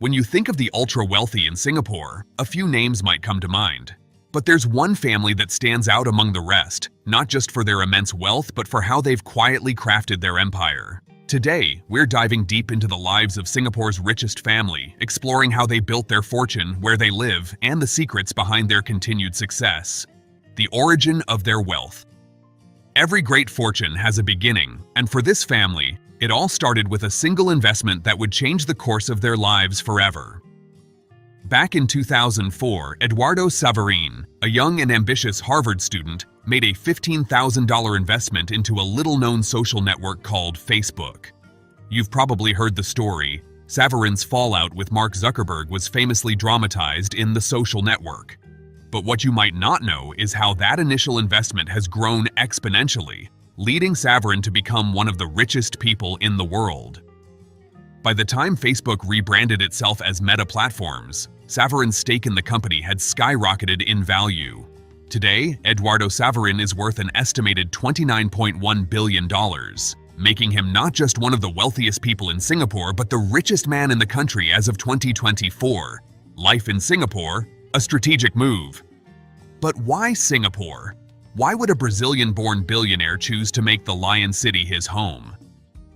When you think of the ultra-wealthy in Singapore, a few names might come to mind. But there's one family that stands out among the rest, not just for their immense wealth, but for how they've quietly crafted their empire. Today, we're diving deep into the lives of Singapore's richest family, exploring how they built their fortune, where they live, and the secrets behind their continued success. The origin of their wealth. Every great fortune has a beginning, and for this family, it all started with a single investment that would change the course of their lives forever. Back in 2004, Eduardo Saverin, a young and ambitious Harvard student, made a $15,000 investment into a little-known social network called Facebook. You've probably heard the story. Saverin's fallout with Mark Zuckerberg was famously dramatized in The Social Network. But what you might not know is how that initial investment has grown exponentially, leading Saverin to become one of the richest people in the world. By the time Facebook rebranded itself as Meta Platforms, Saverin's stake in the company had skyrocketed in value. Today, Eduardo Saverin is worth an estimated $29.1 billion, making him not just one of the wealthiest people in Singapore, but the richest man in the country as of 2024. Life in Singapore, a strategic move. But why Singapore? Why would a Brazilian-born billionaire choose to make the Lion City his home?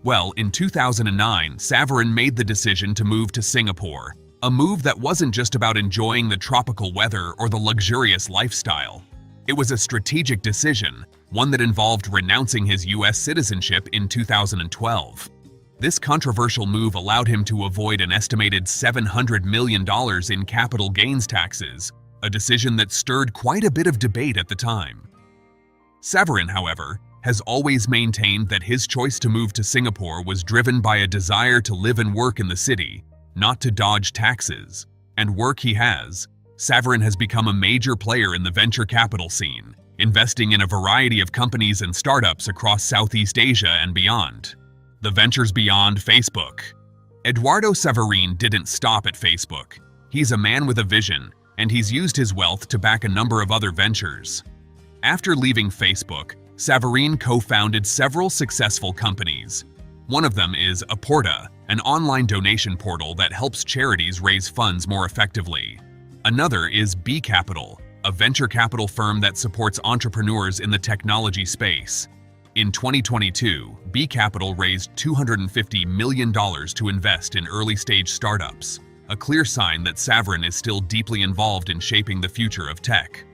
Well, in 2009, Saverin made the decision to move to Singapore, a move that wasn't just about enjoying the tropical weather or the luxurious lifestyle. It was a strategic decision, one that involved renouncing his US citizenship in 2012. This controversial move allowed him to avoid an estimated $700 million in capital gains taxes, a decision that stirred quite a bit of debate at the time. Saverin, however, has always maintained that his choice to move to Singapore was driven by a desire to live and work in the city, not to dodge taxes. And work he has. Saverin has become a major player in the venture capital scene, investing in a variety of companies and startups across Southeast Asia and beyond. The ventures beyond Facebook. Eduardo Saverin didn't stop at Facebook. He's a man with a vision, and he's used his wealth to back a number of other ventures. After leaving Facebook, Saverin co-founded several successful companies. One of them is Aporta, an online donation portal that helps charities raise funds more effectively. Another is B Capital, a venture capital firm that supports entrepreneurs in the technology space. In 2022, B Capital raised $250 million to invest in early-stage startups, a clear sign that Saverin is still deeply involved in shaping the future of tech.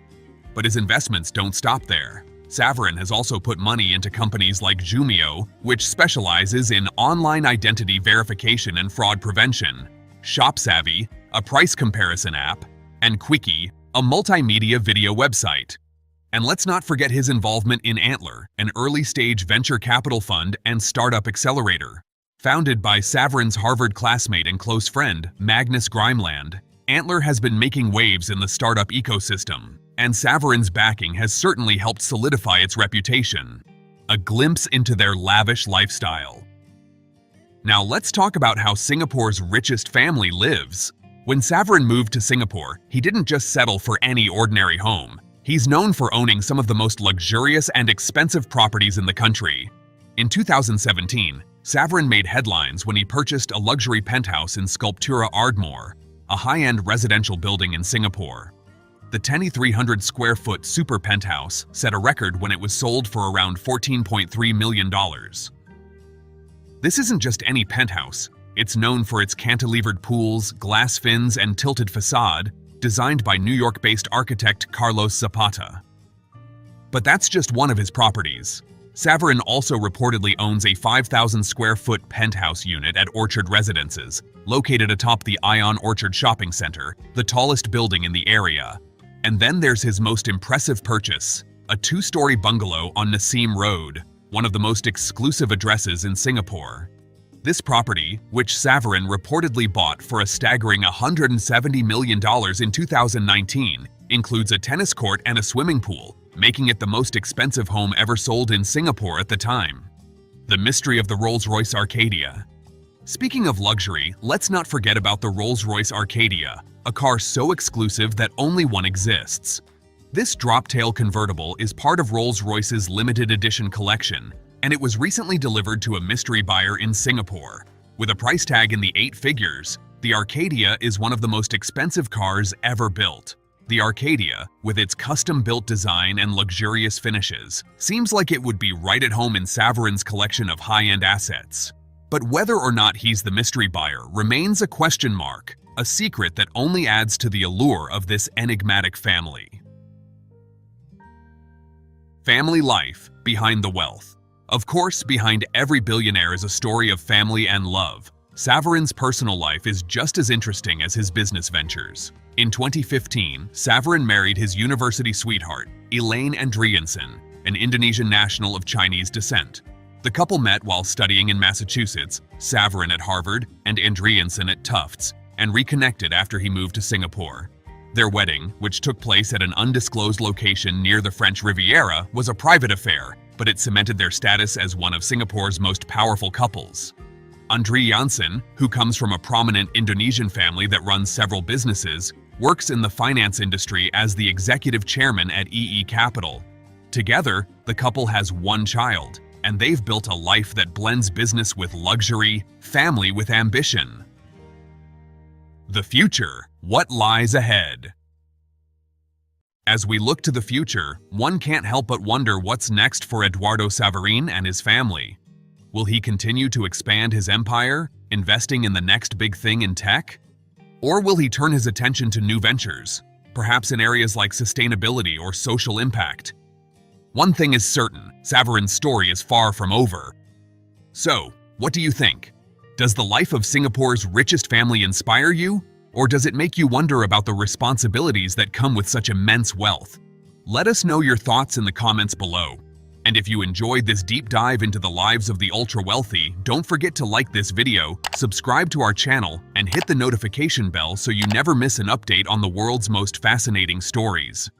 But his investments don't stop there. Saverin has also put money into companies like Jumio, which specializes in online identity verification and fraud prevention, ShopSavvy, a price comparison app, and Quickie, a multimedia video website. And let's not forget his involvement in Antler, an early-stage venture capital fund and startup accelerator. Founded by Saverin's Harvard classmate and close friend, Magnus Grimeland, Antler has been making waves in the startup ecosystem, and Saverin's backing has certainly helped solidify its reputation. A glimpse into their lavish lifestyle. Now let's talk about how Singapore's richest family lives. When Saverin moved to Singapore, he didn't just settle for any ordinary home. He's known for owning some of the most luxurious and expensive properties in the country. In 2017, Saverin made headlines when he purchased a luxury penthouse in Sculptura Ardmore, a high-end residential building in Singapore. The 2,300 square foot super penthouse set a record when it was sold for around $14.3 million. This isn't just any penthouse. It's known for its cantilevered pools, glass fins, and tilted facade, designed by New York-based architect Carlos Zapata. But that's just one of his properties. Saverin also reportedly owns a 5,000 square foot penthouse unit at Orchard Residences, located atop the Ion Orchard Shopping Center, the tallest building in the area. And then there's his most impressive purchase, a 2-story bungalow on Nassim Road, one of the most exclusive addresses in Singapore. This property, which Saverin reportedly bought for a staggering $170 million in 2019, includes a tennis court and a swimming pool, making it the most expensive home ever sold in Singapore at the time. The mystery of the Rolls-Royce Arcadia. Speaking of luxury, let's not forget about the Rolls-Royce Arcadia, a car so exclusive that only one exists. This drop-tail convertible is part of Rolls-Royce's limited edition collection, and it was recently delivered to a mystery buyer in Singapore. With a price tag in the 8 figures, The Arcadia is one of the most expensive cars ever built. The Arcadia, with its custom-built design and luxurious finishes, seems like it would be right at home in Savarin's collection of high-end assets. But whether or not he's the mystery buyer remains a question mark, a secret that only adds to the allure of this enigmatic family. Family life behind the wealth. Of course, behind every billionaire is a story of family and love. Savarin's personal life is just as interesting as his business ventures. In 2015, Savarin married his university sweetheart, Elaine Andreasen, an Indonesian national of Chinese descent. The couple met while studying in Massachusetts, Savarin at Harvard and Andreasen at Tufts, and reconnected after he moved to Singapore. Their wedding, which took place at an undisclosed location near the French Riviera, was a private affair, but it cemented their status as one of Singapore's most powerful couples. Andreasen, who comes from a prominent Indonesian family that runs several businesses, works in the finance industry as the executive chairman at EE Capital. Together, the couple has one child, and they've built a life that blends business with luxury, family with ambition. The future. What lies ahead? As we look to the future, one can't help but wonder what's next for Eduardo Savarin and his family. Will he continue to expand his empire, investing in the next big thing in tech? Or will he turn his attention to new ventures, perhaps in areas like sustainability or social impact? One thing is certain, Savarin's story is far from over. So, what do you think? Does the life of Singapore's richest family inspire you? Or does it make you wonder about the responsibilities that come with such immense wealth? Let us know your thoughts in the comments below. And if you enjoyed this deep dive into the lives of the ultra-wealthy, don't forget to like this video, subscribe to our channel, and hit the notification bell so you never miss an update on the world's most fascinating stories.